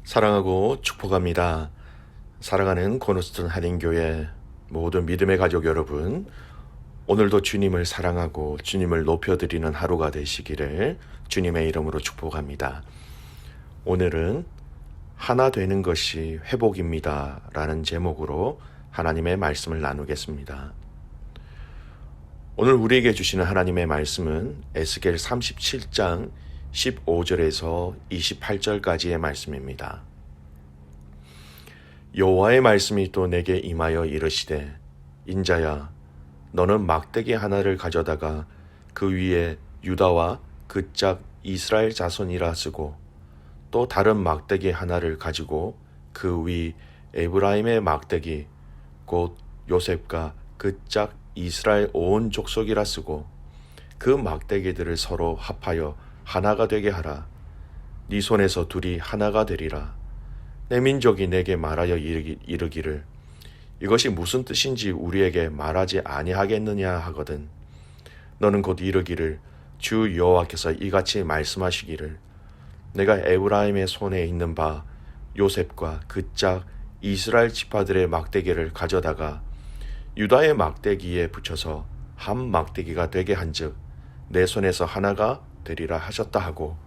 사랑하고 축복합니다. 사랑하는 코너스턴 한인교회 모든 믿음의 가족 여러분, 오늘도 주님을 사랑하고 주님을 높여드리는 하루가 되시기를 주님의 이름으로 축복합니다. 오늘은 하나 되는 것이 회복입니다 라는 제목으로 하나님의 말씀을 나누겠습니다. 오늘 우리에게 주시는 하나님의 말씀은 에스겔 37장 15절에서 28절까지의 말씀입니다. 여호와의 말씀이 또 내게 임하여 이르시되, 인자야, 너는 막대기 하나를 가져다가 그 위에 유다와 그 짝 이스라엘 자손이라 쓰고, 또 다른 막대기 하나를 가지고 그 위 에브라임의 막대기 곧 요셉과 그 짝 이스라엘 온 족속이라 쓰고, 그 막대기들을 서로 합하여 하나가 되게 하라. 네 손에서 둘이 하나가 되리라. 내 민족이 내게 말하여 이르기를, 이것이 무슨 뜻인지 우리에게 말하지 아니하겠느냐 하거든. 너는 곧 이르기를, 주 여호와께서 이같이 말씀하시기를, 내가 에브라임의 손에 있는 바 요셉과 그 짝 이스라엘 지파들의 막대기를 가져다가 유다의 막대기에 붙여서 한 막대기가 되게 한즉 내 손에서 하나가 되리라 하셨다 하고,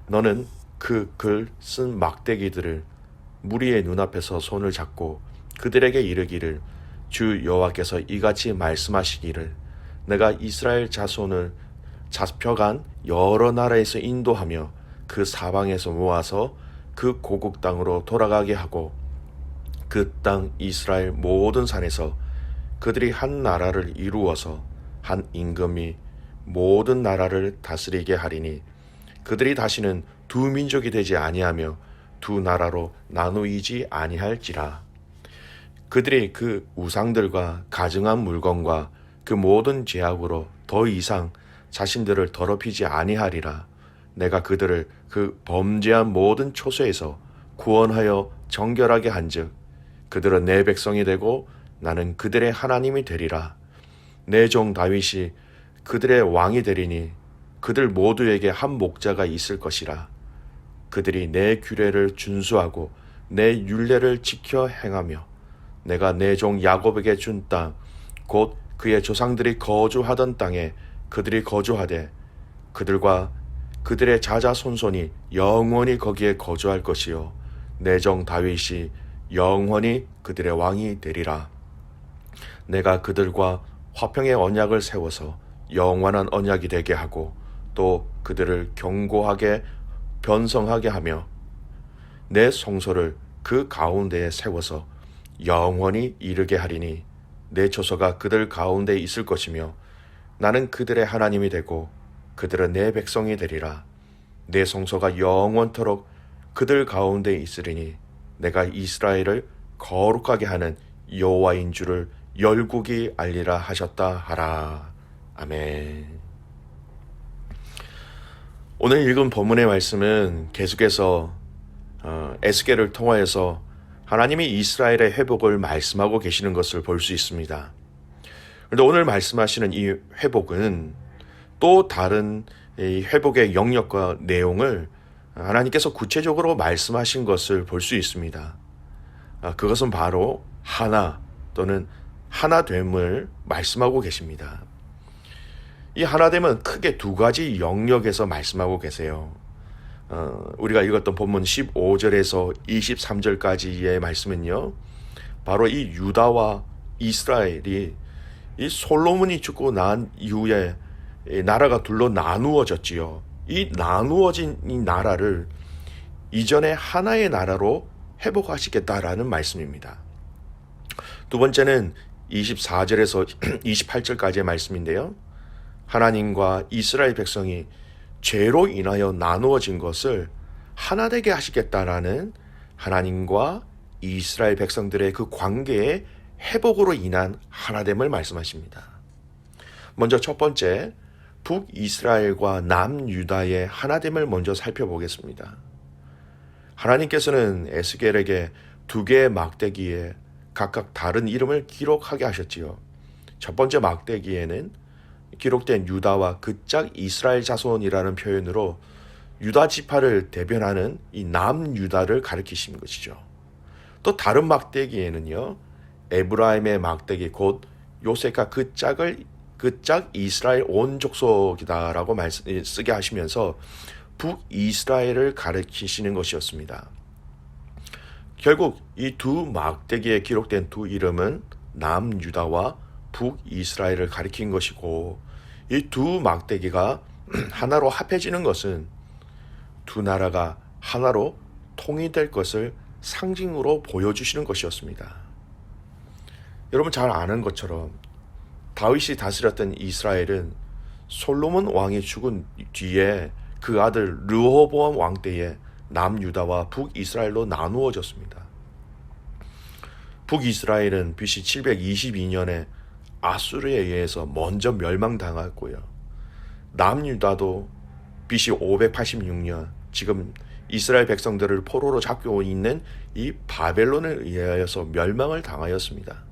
너는 그 글 쓴 막대기들을 무리의 눈앞에서 손을 잡고 그들에게 이르기를, 주 여호와께서 이같이 말씀하시기를, 내가 이스라엘 자손을 잡혀간 여러 나라에서 인도하며 그 사방에서 모아서 그 고국 땅으로 돌아가게 하고, 그 땅 이스라엘 모든 산에서 그들이 한 나라를 이루어서 한 임금이 모든 나라를 다스리게 하리니, 그들이 다시는 두 민족이 되지 아니하며 두 나라로 나누이지 아니할지라. 그들이 그 우상들과 가증한 물건과 그 모든 죄악으로 더 이상 자신들을 더럽히지 아니하리라. 내가 그들을 그 범죄한 모든 초소에서 구원하여 정결하게 한즉 그들은 내 백성이 되고 나는 그들의 하나님이 되리라. 내 종 다윗이 그들의 왕이 되리니 그들 모두에게 한 목자가 있을 것이라. 그들이 내 규례를 준수하고 내 율례를 지켜 행하며 내가 내 종 야곱에게 준 땅 곧 그의 조상들이 거주하던 땅에 그들이 거주하되 그들과 그들의 자자손손이 영원히 거기에 거주할 것이요 내 종 다윗이 영원히 그들의 왕이 되리라. 내가 그들과 화평의 언약을 세워서 영원한 언약이 되게 하고 또 그들을 견고하게 변성하게 하며 내 성소를 그 가운데에 세워서 영원히 이르게 하리니, 내 초소가 그들 가운데 있을 것이며 나는 그들의 하나님이 되고 그들은 내 백성이 되리라. 내 성소가 영원토록 그들 가운데 있으리니 내가 이스라엘을 거룩하게 하는 여호와인 줄을 열국이 알리라 하셨다 하라. 아멘. 오늘 읽은 본문의 말씀은 계속해서 에스겔을 통하여서 하나님이 이스라엘의 회복을 말씀하고 계시는 것을 볼 수 있습니다. 그런데 오늘 말씀하시는 이 회복은 또 다른 이 회복의 영역과 내용을 하나님께서 구체적으로 말씀하신 것을 볼 수 있습니다. 그것은 바로 하나 또는 하나됨을 말씀하고 계십니다. 이 하나됨은 크게 두 가지 영역에서 말씀하고 계세요. 우리가 읽었던 본문 15절에서 23절까지의 말씀은요, 바로 이 유다와 이스라엘이 이 솔로몬이 죽고 난 이후에 나라가 둘로 나누어졌지요. 이 나누어진 이 나라를 이전에 하나의 나라로 회복하시겠다라는 말씀입니다. 두 번째는 24절에서 28절까지의 말씀인데요, 하나님과 이스라엘 백성이 죄로 인하여 나누어진 것을 하나 되게 하시겠다라는 하나님과 이스라엘 백성들의 그 관계의 회복으로 인한 하나됨을 말씀하십니다. 먼저 첫 번째, 북이스라엘과 남유다의 하나됨을 먼저 살펴보겠습니다. 하나님께서는 에스겔에게 두 개의 막대기에 각각 다른 이름을 기록하게 하셨지요. 첫 번째 막대기에는 기록된 유다와 그 짝 이스라엘 자손이라는 표현으로 유다 지파를 대변하는 이 남유다를 가리키신 것이죠. 또 다른 막대기에는요, 에브라임의 막대기 곧 요셉과 그 짝 이스라엘 온 족속이다라고 쓰게 하시면서 북이스라엘을 가리키시는 것이었습니다. 결국 이 두 막대기에 기록된 두 이름은 남유다와 북이스라엘을 가리킨 것이고, 이 두 막대기가 하나로 합해지는 것은 두 나라가 하나로 통일될 것을 상징으로 보여주시는 것이었습니다. 여러분 잘 아는 것처럼 다윗이 다스렸던 이스라엘은 솔로몬 왕이 죽은 뒤에 그 아들 르호보암 왕 때에 남유다와 북이스라엘로 나누어졌습니다. 북이스라엘은 BC 722년에 아수르에 의해서 먼저 멸망당했고요. 남유다도 BC 586년 지금 이스라엘 백성들을 포로로 잡고 있는 이 바벨론에 의하여서 멸망을 당하였습니다.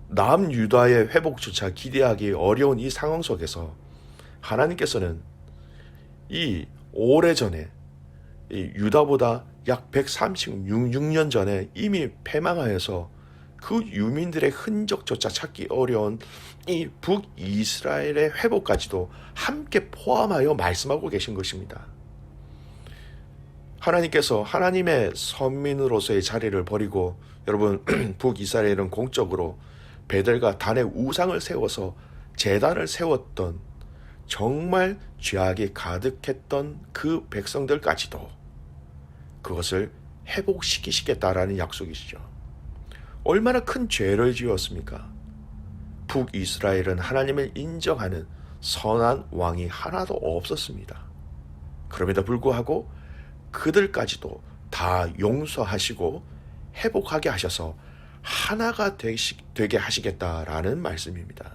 남유다의 회복조차 기대하기 어려운 이 상황 속에서 하나님께서는 이 오래전에 이 유다보다 약 136년 전에 이미 패망하여서 그 유민들의 흔적조차 찾기 어려운 이 북이스라엘의 회복까지도 함께 포함하여 말씀하고 계신 것입니다. 하나님께서 하나님의 선민으로서의 자리를 버리고 여러분 북이스라엘은 공적으로 베델과 단의 우상을 세워서 제단을 세웠던 정말 죄악이 가득했던 그 백성들까지도 그것을 회복시키시겠다라는 약속이시죠. 얼마나 큰 죄를 지었습니까? 북이스라엘은 하나님을 인정하는 선한 왕이 하나도 없었습니다. 그럼에도 불구하고 그들까지도 다 용서하시고 회복하게 하셔서 하나가 되게 하시겠다라는 말씀입니다.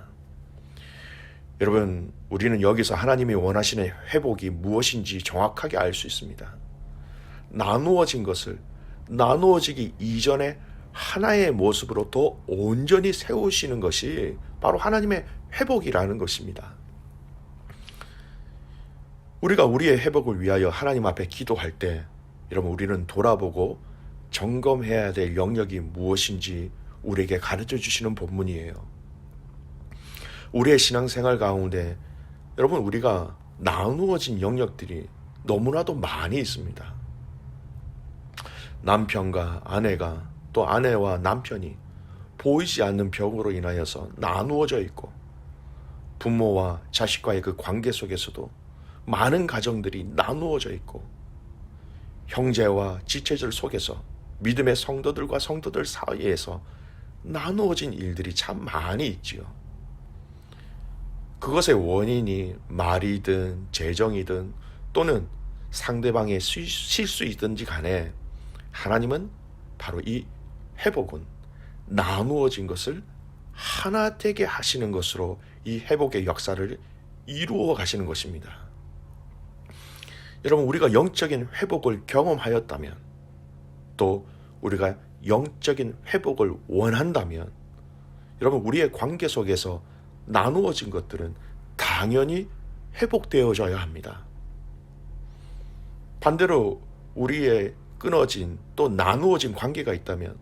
여러분, 우리는 여기서 하나님이 원하시는 회복이 무엇인지 정확하게 알 수 있습니다. 나누어진 것을 나누어지기 이전에 하나의 모습으로 더 온전히 세우시는 것이 바로 하나님의 회복이라는 것입니다. 우리가 우리의 회복을 위하여 하나님 앞에 기도할 때 여러분 우리는 돌아보고 점검해야 될 영역이 무엇인지 우리에게 가르쳐 주시는 본문이에요. 우리의 신앙생활 가운데 여러분 우리가 나누어진 영역들이 너무나도 많이 있습니다. 남편과 아내가 또 아내와 남편이 보이지 않는 벽으로 인하여서 나누어져 있고 부모와 자식과의 그 관계 속에서도 많은 가정들이 나누어져 있고 형제와 지체들 속에서 믿음의 성도들과 성도들 사이에서 나누어진 일들이 참 많이 있지요. 그것의 원인이 말이든 재정이든 또는 상대방의 실수이든지 간에 하나님은 바로 이 회복은 나누어진 것을 하나 되게 하시는 것으로 이 회복의 역사를 이루어 가시는 것입니다. 여러분 우리가 영적인 회복을 경험하였다면 또 우리가 영적인 회복을 원한다면 여러분 우리의 관계 속에서 나누어진 것들은 당연히 회복되어져야 합니다. 반대로 우리의 끊어진 또 나누어진 관계가 있다면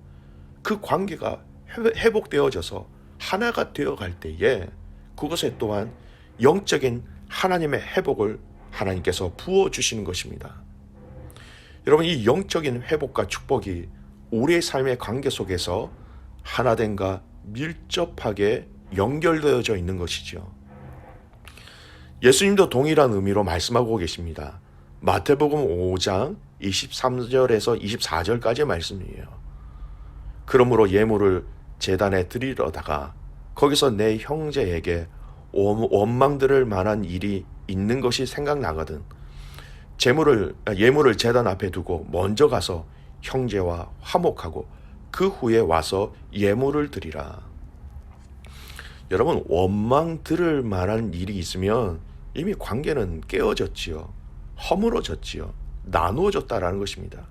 그 관계가 회복되어져서 하나가 되어갈 때에 그것에 또한 영적인 하나님의 회복을 하나님께서 부어주시는 것입니다. 여러분 이 영적인 회복과 축복이 우리의 삶의 관계 속에서 하나됨과 밀접하게 연결되어져 있는 것이죠. 예수님도 동일한 의미로 말씀하고 계십니다. 마태복음 5장 23절에서 24절까지의 말씀이에요. 그러므로 예물을 제단에 드리려다가 거기서 내 형제에게 원망 들을 만한 일이 있는 것이 생각나거든 예물을 제단 앞에 두고 먼저 가서 형제와 화목하고 그 후에 와서 예물을 드리라. 여러분 원망 들을 만한 일이 있으면 이미 관계는 깨어졌지요. 허물어졌지요. 나누어졌다라는 것입니다.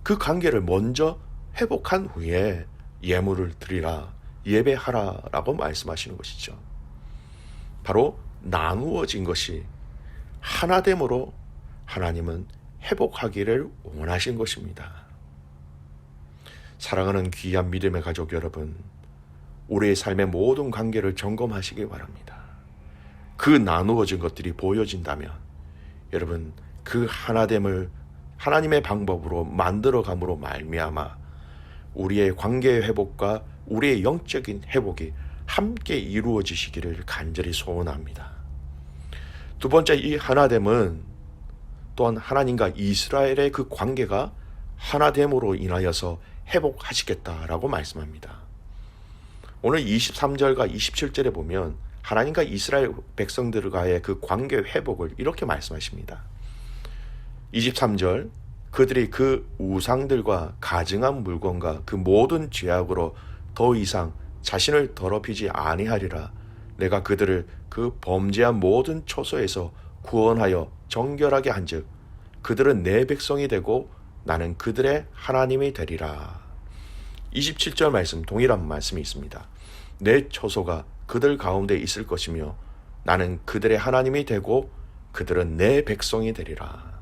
그 관계를 먼저 회복한 후에 예물을 드리라, 예배하라라고 말씀하시는 것이죠. 바로 나누어진 것이 하나됨으로 하나님은 회복하기를 원하신 것입니다. 사랑하는 귀한 믿음의 가족 여러분, 우리의 삶의 모든 관계를 점검하시기 바랍니다. 그 나누어진 것들이 보여진다면 여러분, 그 하나됨을 하나님의 방법으로 만들어감으로 말미암아 우리의 관계의 회복과 우리의 영적인 회복이 함께 이루어지시기를 간절히 소원합니다. 두 번째, 이 하나됨은 또한 하나님과 이스라엘의 그 관계가 하나됨으로 인하여서 회복하시겠다라고 말씀합니다. 오늘 23절과 27절에 보면 하나님과 이스라엘 백성들과의 그 관계 회복을 이렇게 말씀하십니다. 23절, 그들이 그 우상들과 가증한 물건과 그 모든 죄악으로 더 이상 자신을 더럽히지 아니하리라. 내가 그들을 그 범죄한 모든 초소에서 구원하여 정결하게 한즉 그들은 내 백성이 되고 나는 그들의 하나님이 되리라. 27절 말씀, 동일한 말씀이 있습니다. 내 초소가 그들 가운데 있을 것이며 나는 그들의 하나님이 되고 그들은 내 백성이 되리라.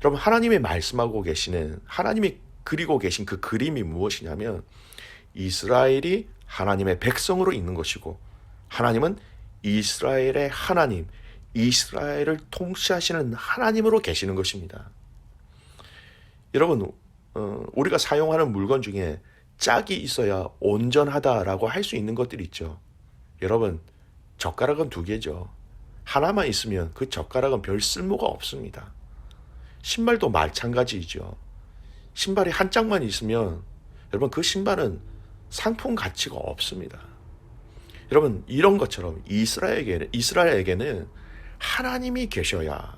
여러분, 하나님이 말씀하고 계시는, 하나님이 그리고 계신 그 그림이 무엇이냐면 이스라엘이 하나님의 백성으로 있는 것이고 하나님은 이스라엘의 하나님, 이스라엘을 통치하시는 하나님으로 계시는 것입니다. 여러분, 우리가 사용하는 물건 중에 짝이 있어야 온전하다라고 할 수 있는 것들이 있죠. 여러분, 젓가락은 두 개죠. 하나만 있으면 그 젓가락은 별 쓸모가 없습니다. 신발도 마찬가지이죠. 신발이 한 짝만 있으면 여러분, 그 신발은 상품 가치가 없습니다. 여러분, 이런 것처럼 이스라엘에게는 하나님이 계셔야,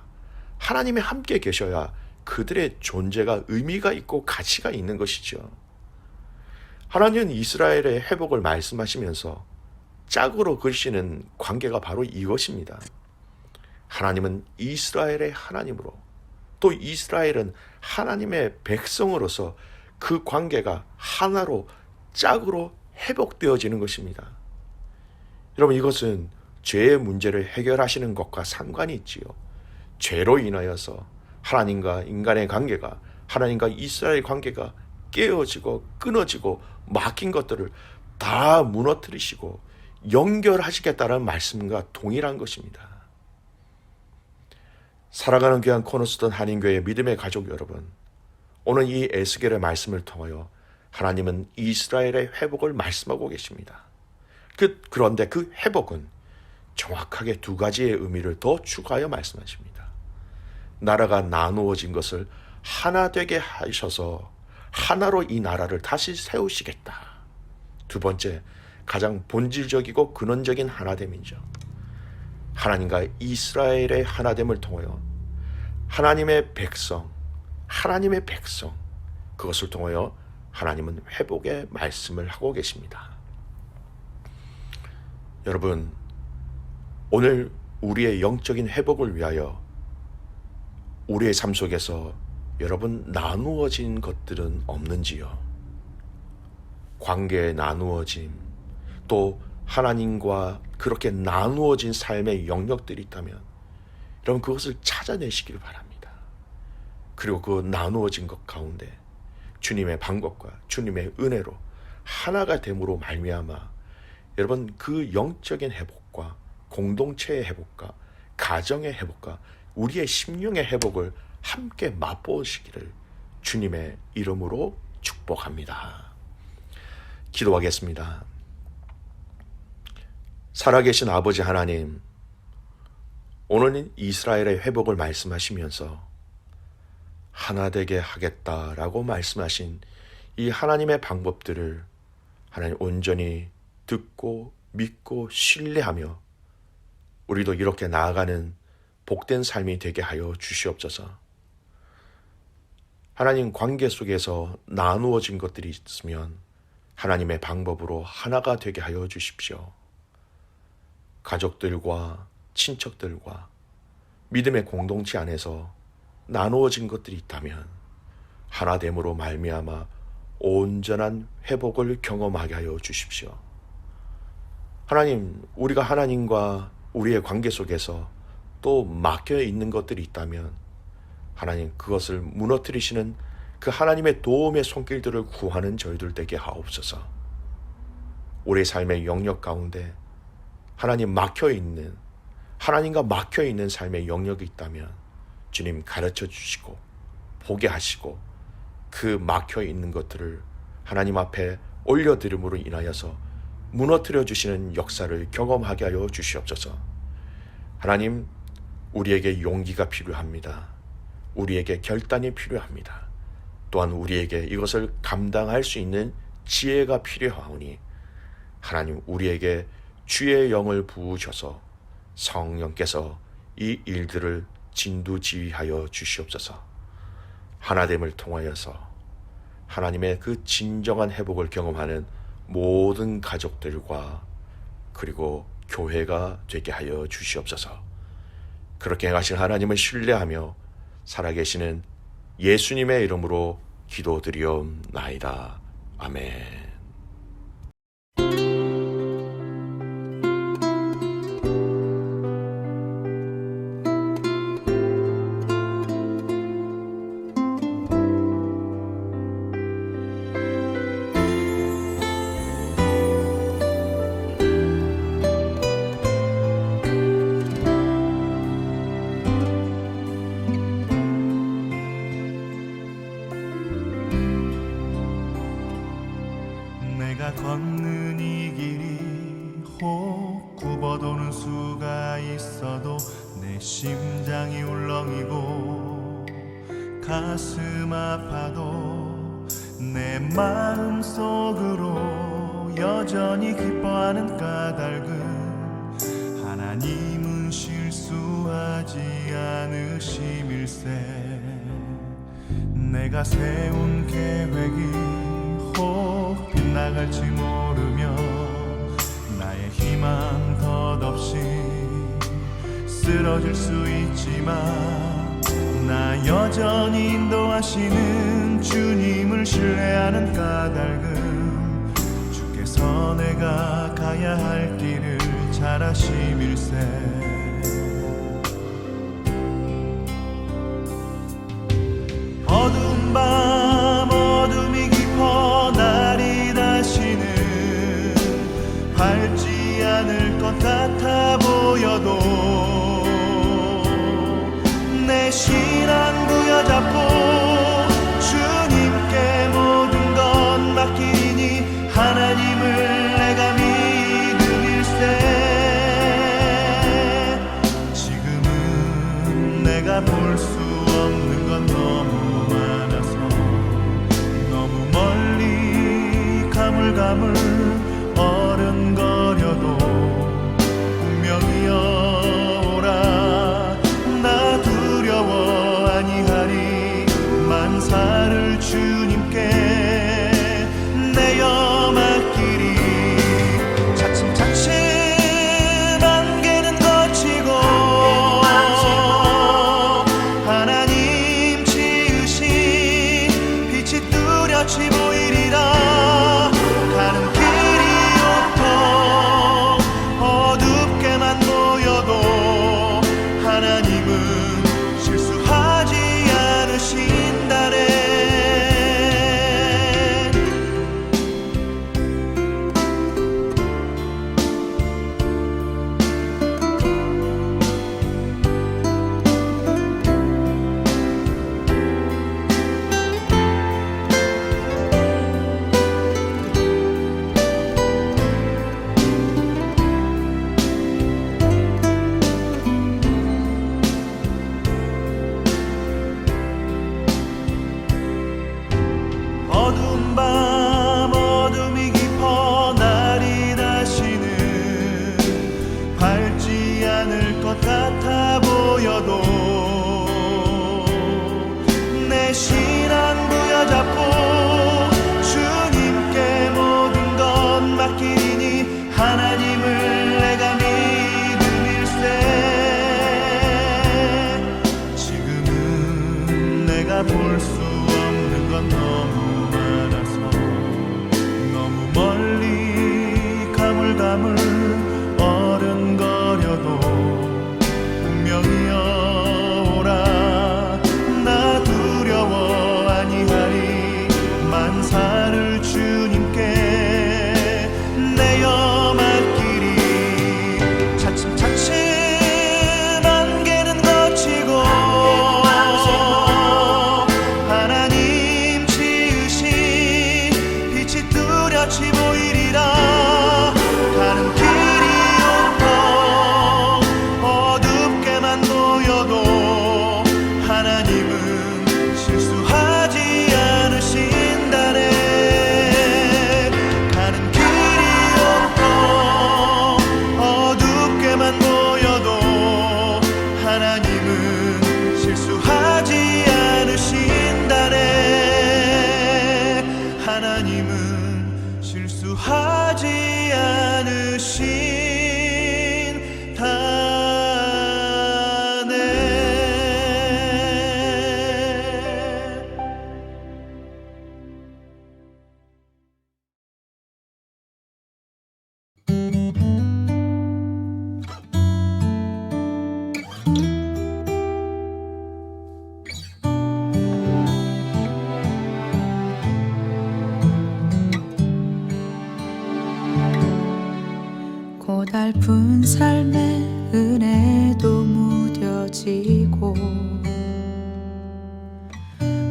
하나님이 함께 계셔야 그들의 존재가 의미가 있고 가치가 있는 것이죠. 하나님은 이스라엘의 회복을 말씀하시면서 짝으로 그리시는 관계가 바로 이것입니다. 하나님은 이스라엘의 하나님으로, 또 이스라엘은 하나님의 백성으로서 그 관계가 하나로, 짝으로 회복되어지는 것입니다. 여러분, 이것은 죄의 문제를 해결하시는 것과 상관이 있지요. 죄로 인하여서 하나님과 인간의 관계가, 하나님과 이스라엘 관계가 깨어지고 끊어지고 막힌 것들을 다 무너뜨리시고 연결하시겠다는 말씀과 동일한 것입니다. 살아가는 귀한 코너스톤 한인교회 믿음의 가족 여러분, 오늘 이 에스겔의 말씀을 통하여 하나님은 이스라엘의 회복을 말씀하고 계십니다. 그런데 그 회복은 정확하게 두 가지의 의미를 더 추가하여 말씀하십니다. 나라가 나누어진 것을 하나 되게 하셔서 하나로 이 나라를 다시 세우시겠다. 두 번째, 가장 본질적이고 근원적인 하나됨이죠. 하나님과 이스라엘의 하나됨을 통하여 하나님의 백성, 그것을 통하여 하나님은 회복의 말씀을 하고 계십니다. 여러분, 오늘 우리의 영적인 회복을 위하여 우리의 삶 속에서 여러분 나누어진 것들은 없는지요? 관계의 나누어짐, 또 하나님과 그렇게 나누어진 삶의 영역들이 있다면 여러분 그것을 찾아내시길 바랍니다. 그리고 그 나누어진 것 가운데 주님의 방법과 주님의 은혜로 하나가 됨으로 말미암아 여러분 그 영적인 회복과 공동체의 회복과 가정의 회복과 우리의 심령의 회복을 함께 맛보시기를 주님의 이름으로 축복합니다. 기도하겠습니다. 살아계신 아버지 하나님, 오늘은 이스라엘의 회복을 말씀하시면서 하나 되게 하겠다라고 말씀하신 이 하나님의 방법들을 하나님 온전히 듣고 믿고 신뢰하며 우리도 이렇게 나아가는 복된 삶이 되게 하여 주시옵소서. 하나님, 관계 속에서 나누어진 것들이 있으면 하나님의 방법으로 하나가 되게 하여 주십시오. 가족들과 친척들과 믿음의 공동체 안에서 나누어진 것들이 있다면 하나됨으로 말미암아 온전한 회복을 경험하게 하여 주십시오. 하나님, 우리가 하나님과 우리의 관계 속에서 또 막혀 있는 것들이 있다면 하나님 그것을 무너뜨리시는 그 하나님의 도움의 손길들을 구하는 저희들 되게 하옵소서. 우리 삶의 영역 가운데 하나님과 막혀 있는 삶의 영역이 있다면 주님 가르쳐 주시고 보게 하시고 그 막혀 있는 것들을 하나님 앞에 올려드림으로 인하여서 무너뜨려 주시는 역사를 경험하게 하여 주시옵소서. 하나님, 우리에게 용기가 필요합니다. 우리에게 결단이 필요합니다. 또한 우리에게 이것을 감당할 수 있는 지혜가 필요하오니 하나님, 우리에게 주의 영을 부으셔서 성령께서 이 일들을 진두지휘하여 주시옵소서. 하나됨을 통하여서 하나님의 그 진정한 회복을 경험하는 모든 가족들과 그리고 교회가 되게 하여 주시옵소서. 그렇게 행하신 하나님을 신뢰하며 살아계시는 예수님의 이름으로 기도드리옵나이다. 아멘. 내가 걷는 이 길이 혹 굽어도는 수가 있어도 내 심장이 울렁이고 가슴 아파도 내 마음 속으로 여전히 기뻐하는 까닭은 하나님은 실수하지 않으심일세. 내가 세운 계획이 혹 빗나갈지 모르며 나의 희망 덧없이 쓰러질 수 있지만 나 여전히 인도하시는 주님을 신뢰하는 까닭은 주께서 내가 가야 할 길을 잘 아심일세. 어두운 밤 어둠이 깊어 날이 다시는 밝지 않을 것 같아 보여도 내 신앙 부여잡고 주님께 모든 것 맡기니 하나님을 내가 믿음일세. 지금은 내가 볼 수 없는 건 너무 많아서 너무 멀리 가물가물 어른거려도 운명이여 오라 나 두려워 아니하리. 만사를 주님께 내어 맡기리. 차츰차츰 안개는 거치고 하나님 지으신 빛이 뚜렷이 보이리라. 가는 길이 온통 어둡게만 보여도 하나님은 실수하지 않으신다네. 어두운 밤 어둠이 깊어 날이 다시는 밝지 않을 것 같아 보여도 내 신앙 부여잡고 주님께 모든 것 맡기니 하나님을 내가 믿음일세. 지금은 내가 볼 수 없는 건 너무 많아서 너무 멀리 가물가물 어른거려도 운명이 슬픈 삶의 은혜도 무뎌지고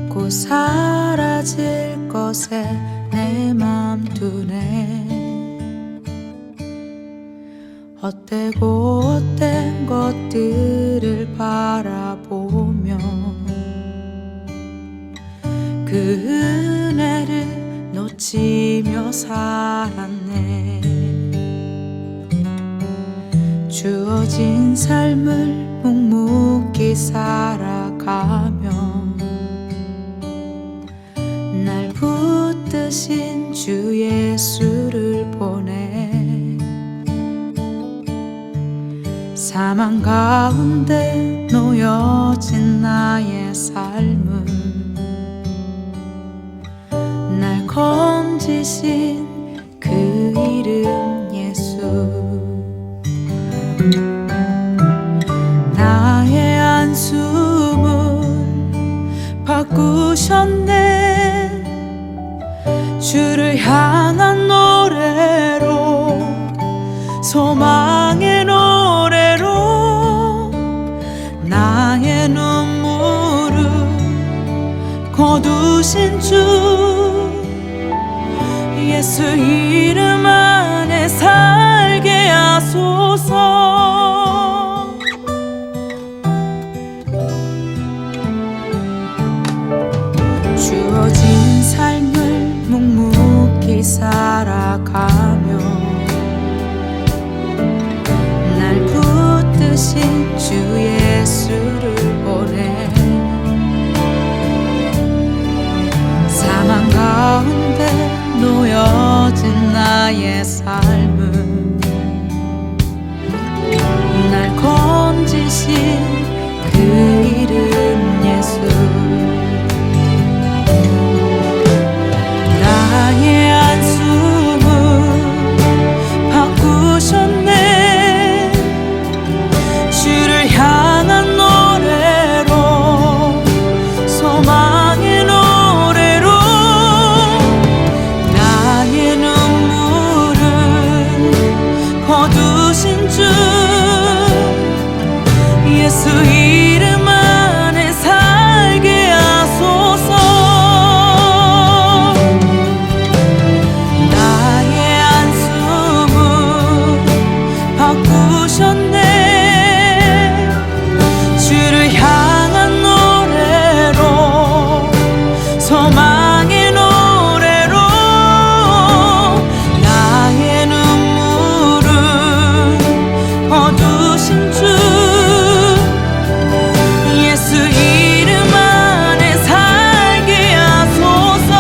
곧 사라질 것에 내 맘 두네. 헛되고 헛된 것들을 바라보며 그 은혜를 놓치며 살았네. 주어진 삶을 묵묵히 살아가며 날 붙드신 주 예수를 보내. 사망 가운데 놓여진 나의 삶은 날 건지신 그 이름 예수. 나의 한숨을 바꾸셨네. 주를 향한 노래로, 소망의 노래로 나의 눈물을 거두신 주 예수 이름 안에 살게 하소서. 주어진 삶을 묵묵히 살아가며 날 붙드신 주 예수를 보내. 사망 가운데 놓여진 나의 삶은 날 건지신 그 이름 예수. 나의 한숨을 바꾸셨네. 주를 향한 노래로, 소망의 노래로 나의 눈물을 거두신 주 예수 이름 안에 살게 하소서. 나의 한숨을 바꾸셨네. 주를 향한 노래로, 소망의 노래로 나의 눈물을 거두신 주 예수 이름 안에 살게 하소서.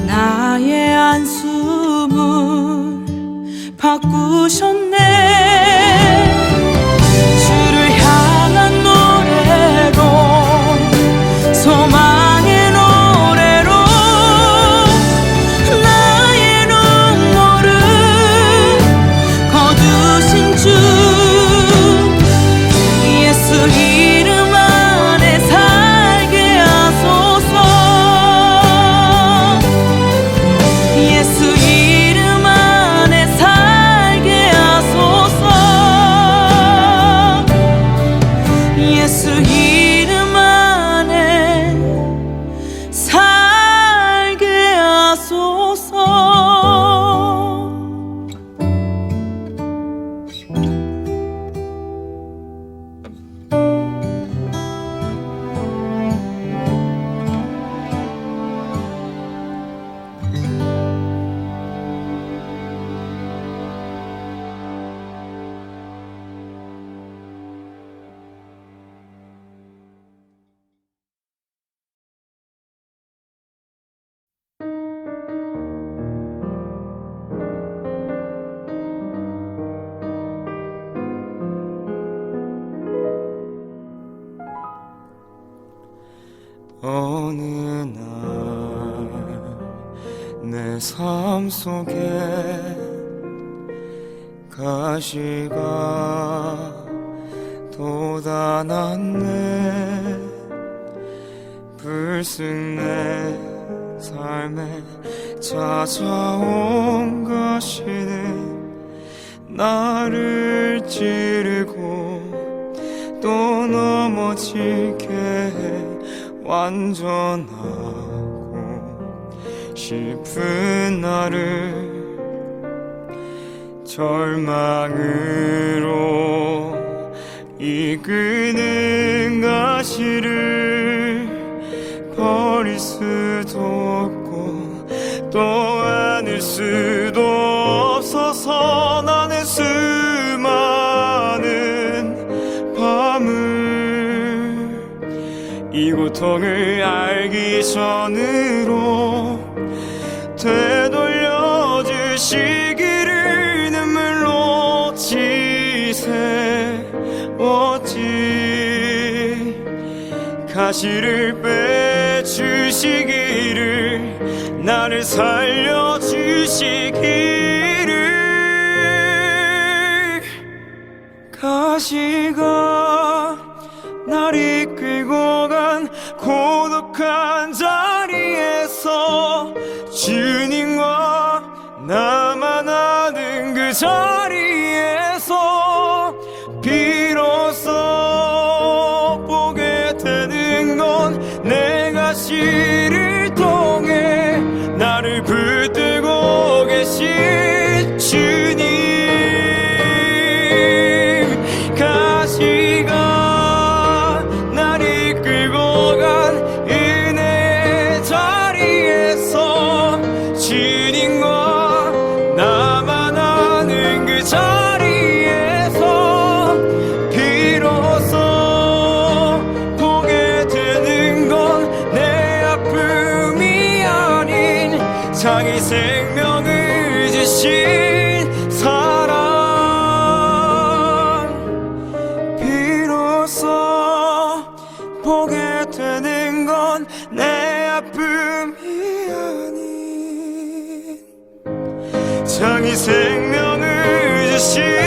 나의 한숨을 바꾸셨네. 주를 향한 노래로, 소망의 노래로 나의 눈물을 거두신 주 예수 이름 안에 살게 하소서. 예수 이름 안에 살게 하소서. 예수 이름 안에 살게 하소서. 어느 날 내 삶 속에 가시가 돋아났네. 불쑥 내 삶에 찾아온 가시는 나를 찌르고 또 넘어지게 해 완전하고 싶은 나를 절망으로 이끄는 가시를 버릴 수도 없고 또 안을 수도 없어서 나는 수많은 밤을 이 고통을 알기 전으로 되돌려 주시기를 눈물로 지새웠지. 가시를 빼주시기를 나를 살려주시기를. 가시가 날 이끌고 간 고독한 자리에서 주님과 나만 아는 그 자리에서 비로소 보게 되는 건 내 가시를 통해 나를 붙들고 계신 주님. 가시가 날 이끌고 간 은혜의 자리에서 주님과 나만 아는 그 자리에서 비로소 보게 되는 건 내 아픔이 아닌 자기 생명을 주신 사랑. 비로소 보게 되는 건 내 아픔이 아닌 자기 생명을 주신